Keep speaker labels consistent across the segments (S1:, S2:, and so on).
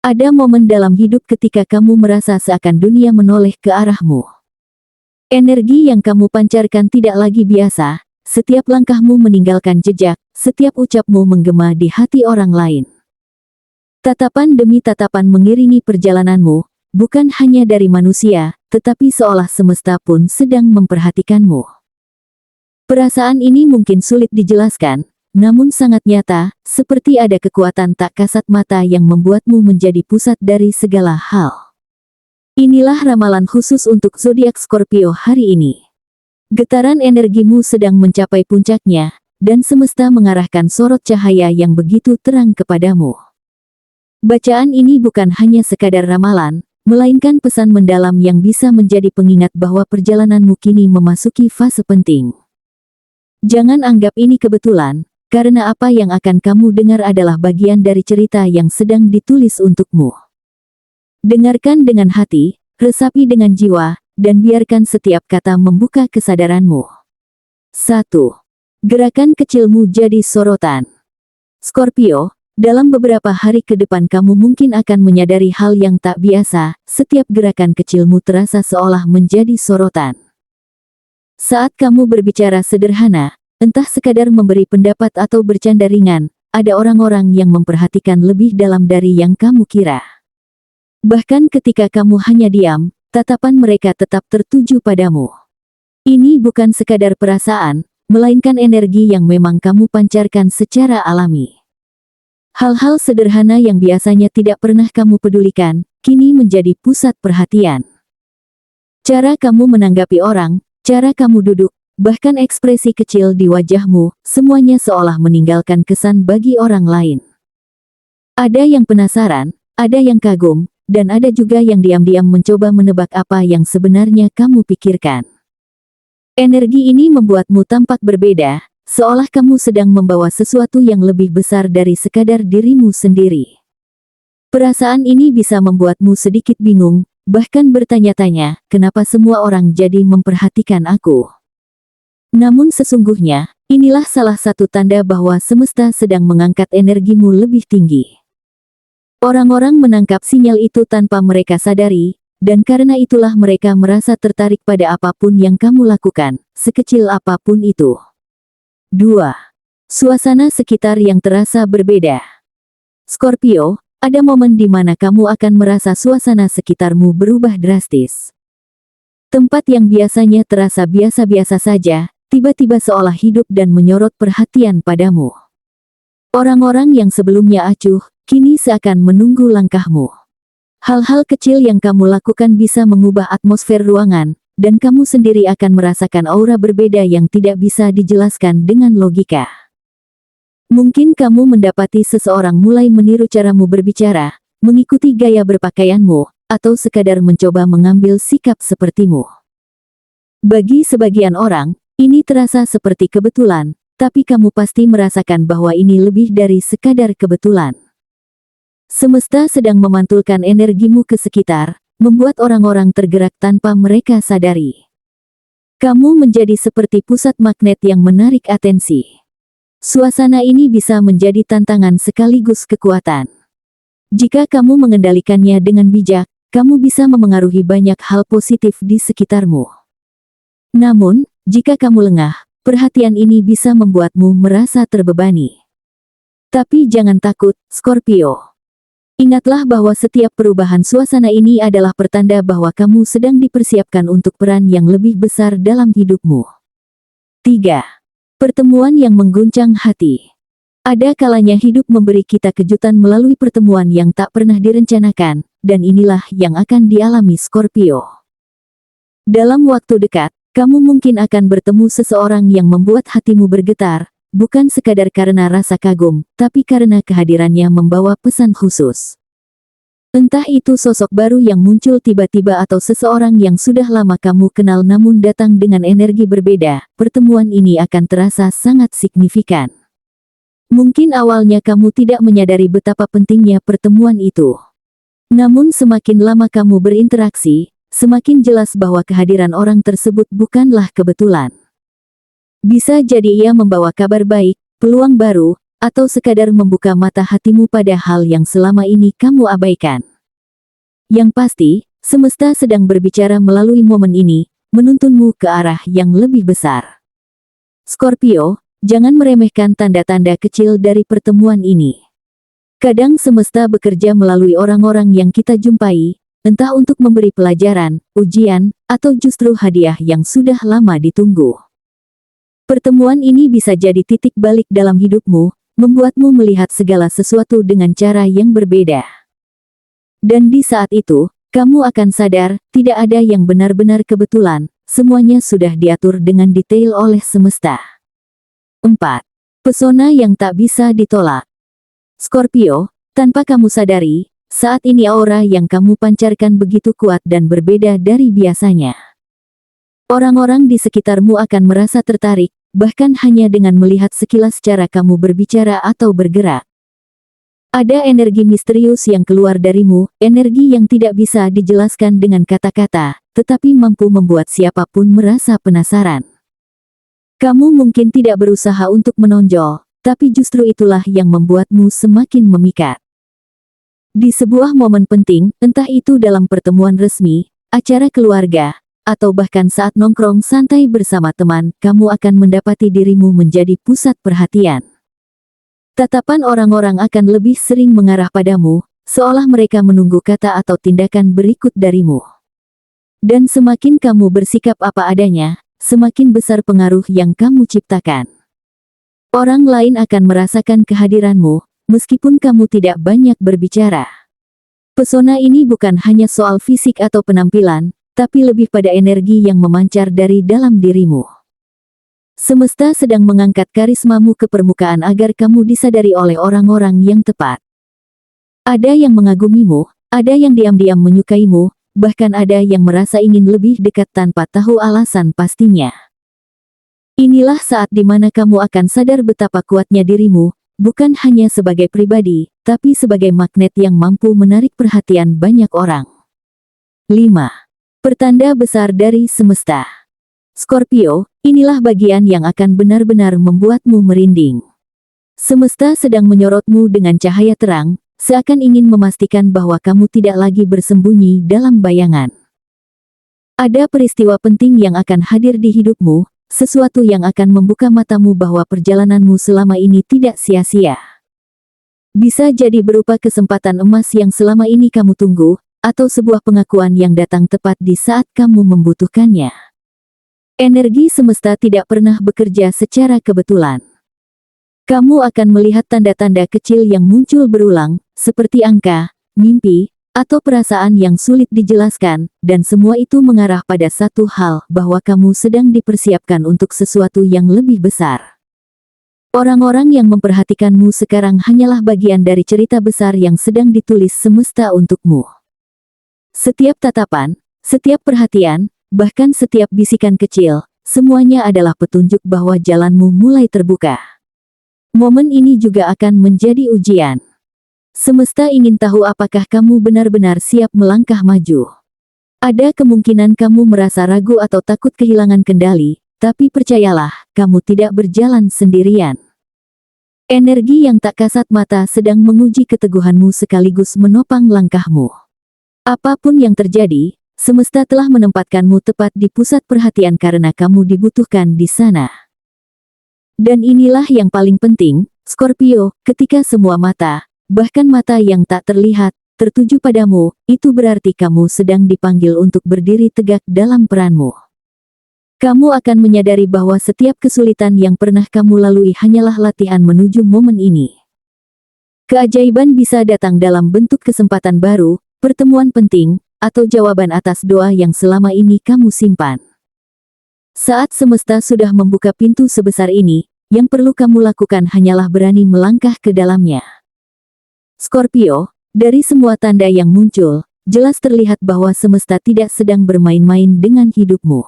S1: Ada momen dalam hidup ketika kamu merasa seakan dunia menoleh ke arahmu. Energi yang kamu pancarkan tidak lagi biasa, setiap langkahmu meninggalkan jejak, setiap ucapmu menggema di hati orang lain. Tatapan demi tatapan mengiringi perjalananmu, bukan hanya dari manusia, tetapi seolah semesta pun sedang memperhatikanmu. Perasaan ini mungkin sulit dijelaskan, namun sangat nyata, seperti ada kekuatan tak kasat mata yang membuatmu menjadi pusat dari segala hal. Inilah ramalan khusus untuk zodiak Scorpio hari ini. Getaran energimu sedang mencapai puncaknya, dan semesta mengarahkan sorot cahaya yang begitu terang kepadamu. Bacaan ini bukan hanya sekadar ramalan, melainkan pesan mendalam yang bisa menjadi pengingat bahwa perjalananmu kini memasuki fase penting. Jangan anggap ini kebetulan, karena apa yang akan kamu dengar adalah bagian dari cerita yang sedang ditulis untukmu. Dengarkan dengan hati, resapi dengan jiwa, dan biarkan setiap kata membuka kesadaranmu. 1. Gerakan kecilmu jadi sorotan. Scorpio, dalam beberapa hari ke depan kamu mungkin akan menyadari hal yang tak biasa, setiap gerakan kecilmu terasa seolah menjadi sorotan. Saat kamu berbicara sederhana, entah sekadar memberi pendapat atau bercanda ringan, ada orang-orang yang memperhatikan lebih dalam dari yang kamu kira. Bahkan ketika kamu hanya diam, tatapan mereka tetap tertuju padamu. Ini bukan sekadar perasaan, melainkan energi yang memang kamu pancarkan secara alami. Hal-hal sederhana yang biasanya tidak pernah kamu pedulikan, kini menjadi pusat perhatian. Cara kamu menanggapi orang, cara kamu duduk, bahkan ekspresi kecil di wajahmu, semuanya seolah meninggalkan kesan bagi orang lain. Ada yang penasaran, ada yang kagum, dan ada juga yang diam-diam mencoba menebak apa yang sebenarnya kamu pikirkan. Energi ini membuatmu tampak berbeda, seolah kamu sedang membawa sesuatu yang lebih besar dari sekadar dirimu sendiri. Perasaan ini bisa membuatmu sedikit bingung, bahkan bertanya-tanya, kenapa semua orang jadi memperhatikan aku? Namun sesungguhnya, inilah salah satu tanda bahwa semesta sedang mengangkat energimu lebih tinggi. Orang-orang menangkap sinyal itu tanpa mereka sadari, dan karena itulah mereka merasa tertarik pada apapun yang kamu lakukan, sekecil apapun itu. 2. Suasana sekitar yang terasa berbeda. Scorpio, ada momen di mana kamu akan merasa suasana sekitarmu berubah drastis. Tempat yang biasanya terasa biasa-biasa saja, tiba-tiba seolah hidup dan menyorot perhatian padamu. Orang-orang yang sebelumnya acuh, kini seakan menunggu langkahmu. Hal-hal kecil yang kamu lakukan bisa mengubah atmosfer ruangan, dan kamu sendiri akan merasakan aura berbeda yang tidak bisa dijelaskan dengan logika. Mungkin kamu mendapati seseorang mulai meniru caramu berbicara, mengikuti gaya berpakaianmu, atau sekadar mencoba mengambil sikap sepertimu. Bagi sebagian orang, ini terasa seperti kebetulan, tapi kamu pasti merasakan bahwa ini lebih dari sekadar kebetulan. Semesta sedang memantulkan energimu ke sekitar, membuat orang-orang tergerak tanpa mereka sadari. Kamu menjadi seperti pusat magnet yang menarik atensi. Suasana ini bisa menjadi tantangan sekaligus kekuatan. Jika kamu mengendalikannya dengan bijak, kamu bisa memengaruhi banyak hal positif di sekitarmu. Namun, jika kamu lengah, perhatian ini bisa membuatmu merasa terbebani. Tapi jangan takut, Scorpio. Ingatlah bahwa setiap perubahan suasana ini adalah pertanda bahwa kamu sedang dipersiapkan untuk peran yang lebih besar dalam hidupmu. 3. Pertemuan yang mengguncang hati. Ada kalanya hidup memberi kita kejutan melalui pertemuan yang tak pernah direncanakan, dan inilah yang akan dialami Scorpio. Dalam waktu dekat, kamu mungkin akan bertemu seseorang yang membuat hatimu bergetar, bukan sekadar karena rasa kagum, tapi karena kehadirannya membawa pesan khusus. Entah itu sosok baru yang muncul tiba-tiba atau seseorang yang sudah lama kamu kenal namun datang dengan energi berbeda, pertemuan ini akan terasa sangat signifikan. Mungkin awalnya kamu tidak menyadari betapa pentingnya pertemuan itu. Namun semakin lama kamu berinteraksi, semakin jelas bahwa kehadiran orang tersebut bukanlah kebetulan. Bisa jadi ia membawa kabar baik, peluang baru, atau sekadar membuka mata hatimu pada hal yang selama ini kamu abaikan. Yang pasti, semesta sedang berbicara melalui momen ini, menuntunmu ke arah yang lebih besar. Scorpio, jangan meremehkan tanda-tanda kecil dari pertemuan ini. Kadang semesta bekerja melalui orang-orang yang kita jumpai, entah untuk memberi pelajaran, ujian, atau justru hadiah yang sudah lama ditunggu. Pertemuan ini bisa jadi titik balik dalam hidupmu, membuatmu melihat segala sesuatu dengan cara yang berbeda. Dan di saat itu, kamu akan sadar, tidak ada yang benar-benar kebetulan, semuanya sudah diatur dengan detail oleh semesta. 4. Pesona yang tak bisa ditolak. Scorpio, tanpa kamu sadari, saat ini aura yang kamu pancarkan begitu kuat dan berbeda dari biasanya. Orang-orang di sekitarmu akan merasa tertarik, bahkan hanya dengan melihat sekilas cara kamu berbicara atau bergerak. Ada energi misterius yang keluar darimu, energi yang tidak bisa dijelaskan dengan kata-kata, tetapi mampu membuat siapapun merasa penasaran. Kamu mungkin tidak berusaha untuk menonjol, tapi justru itulah yang membuatmu semakin memikat. Di sebuah momen penting, entah itu dalam pertemuan resmi, acara keluarga, atau bahkan saat nongkrong santai bersama teman, kamu akan mendapati dirimu menjadi pusat perhatian. Tatapan orang-orang akan lebih sering mengarah padamu, seolah mereka menunggu kata atau tindakan berikut darimu. Dan semakin kamu bersikap apa adanya, semakin besar pengaruh yang kamu ciptakan. Orang lain akan merasakan kehadiranmu, meskipun kamu tidak banyak berbicara. Pesona ini bukan hanya soal fisik atau penampilan, tapi lebih pada energi yang memancar dari dalam dirimu. Semesta sedang mengangkat karismamu ke permukaan agar kamu disadari oleh orang-orang yang tepat. Ada yang mengagumimu, ada yang diam-diam menyukaimu, bahkan ada yang merasa ingin lebih dekat tanpa tahu alasan pastinya. Inilah saat di mana kamu akan sadar betapa kuatnya dirimu, bukan hanya sebagai pribadi, tapi sebagai magnet yang mampu menarik perhatian banyak orang. 5. Pertanda besar dari semesta. Scorpio, inilah bagian yang akan benar-benar membuatmu merinding. Semesta sedang menyorotmu dengan cahaya terang, seakan ingin memastikan bahwa kamu tidak lagi bersembunyi dalam bayangan. Ada peristiwa penting yang akan hadir di hidupmu, sesuatu yang akan membuka matamu bahwa perjalananmu selama ini tidak sia-sia. Bisa jadi berupa kesempatan emas yang selama ini kamu tunggu, atau sebuah pengakuan yang datang tepat di saat kamu membutuhkannya. Energi semesta tidak pernah bekerja secara kebetulan. Kamu akan melihat tanda-tanda kecil yang muncul berulang, seperti angka, mimpi, atau perasaan yang sulit dijelaskan, dan semua itu mengarah pada satu hal, bahwa kamu sedang dipersiapkan untuk sesuatu yang lebih besar. Orang-orang yang memperhatikanmu sekarang hanyalah bagian dari cerita besar yang sedang ditulis semesta untukmu. Setiap tatapan, setiap perhatian, bahkan setiap bisikan kecil, semuanya adalah petunjuk bahwa jalanmu mulai terbuka. Momen ini juga akan menjadi ujian. Semesta ingin tahu apakah kamu benar-benar siap melangkah maju. Ada kemungkinan kamu merasa ragu atau takut kehilangan kendali, tapi percayalah, kamu tidak berjalan sendirian. Energi yang tak kasat mata sedang menguji keteguhanmu sekaligus menopang langkahmu. Apapun yang terjadi, semesta telah menempatkanmu tepat di pusat perhatian karena kamu dibutuhkan di sana. Dan inilah yang paling penting, Scorpio, ketika semua mata, bahkan mata yang tak terlihat, tertuju padamu, itu berarti kamu sedang dipanggil untuk berdiri tegak dalam peranmu. Kamu akan menyadari bahwa setiap kesulitan yang pernah kamu lalui hanyalah latihan menuju momen ini. Keajaiban bisa datang dalam bentuk kesempatan baru, pertemuan penting, atau jawaban atas doa yang selama ini kamu simpan. Saat semesta sudah membuka pintu sebesar ini, yang perlu kamu lakukan hanyalah berani melangkah ke dalamnya. Scorpio, dari semua tanda yang muncul, jelas terlihat bahwa semesta tidak sedang bermain-main dengan hidupmu.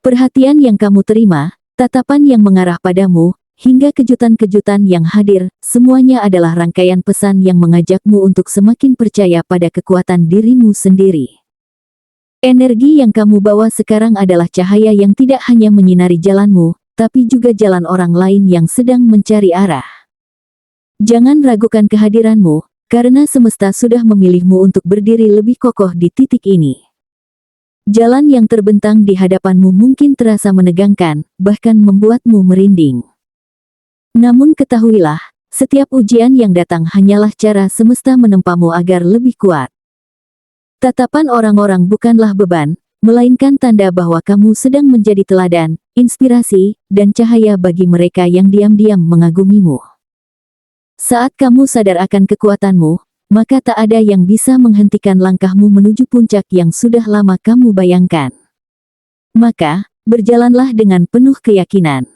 S1: Perhatian yang kamu terima, tatapan yang mengarah padamu, hingga kejutan-kejutan yang hadir, semuanya adalah rangkaian pesan yang mengajakmu untuk semakin percaya pada kekuatan dirimu sendiri. Energi yang kamu bawa sekarang adalah cahaya yang tidak hanya menyinari jalanmu, tapi juga jalan orang lain yang sedang mencari arah. Jangan ragukan kehadiranmu, karena semesta sudah memilihmu untuk berdiri lebih kokoh di titik ini. Jalan yang terbentang di hadapanmu mungkin terasa menegangkan, bahkan membuatmu merinding. Namun ketahuilah, setiap ujian yang datang hanyalah cara semesta menempamu agar lebih kuat. Tatapan orang-orang bukanlah beban, melainkan tanda bahwa kamu sedang menjadi teladan, inspirasi, dan cahaya bagi mereka yang diam-diam mengagumimu. Saat kamu sadar akan kekuatanmu, maka tak ada yang bisa menghentikan langkahmu menuju puncak yang sudah lama kamu bayangkan. Maka, berjalanlah dengan penuh keyakinan.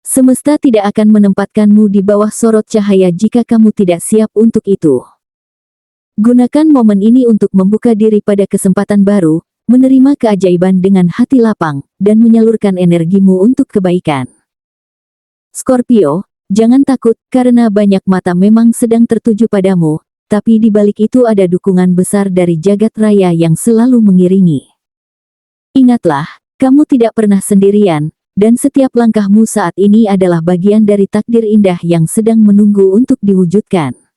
S1: Semesta tidak akan menempatkanmu di bawah sorot cahaya jika kamu tidak siap untuk itu. Gunakan momen ini untuk membuka diri pada kesempatan baru, menerima keajaiban dengan hati lapang, dan menyalurkan energimu untuk kebaikan. Scorpio, jangan takut, karena banyak mata memang sedang tertuju padamu, tapi di balik itu ada dukungan besar dari jagat raya yang selalu mengiringi. Ingatlah, kamu tidak pernah sendirian, dan setiap langkahmu saat ini adalah bagian dari takdir indah yang sedang menunggu untuk diwujudkan.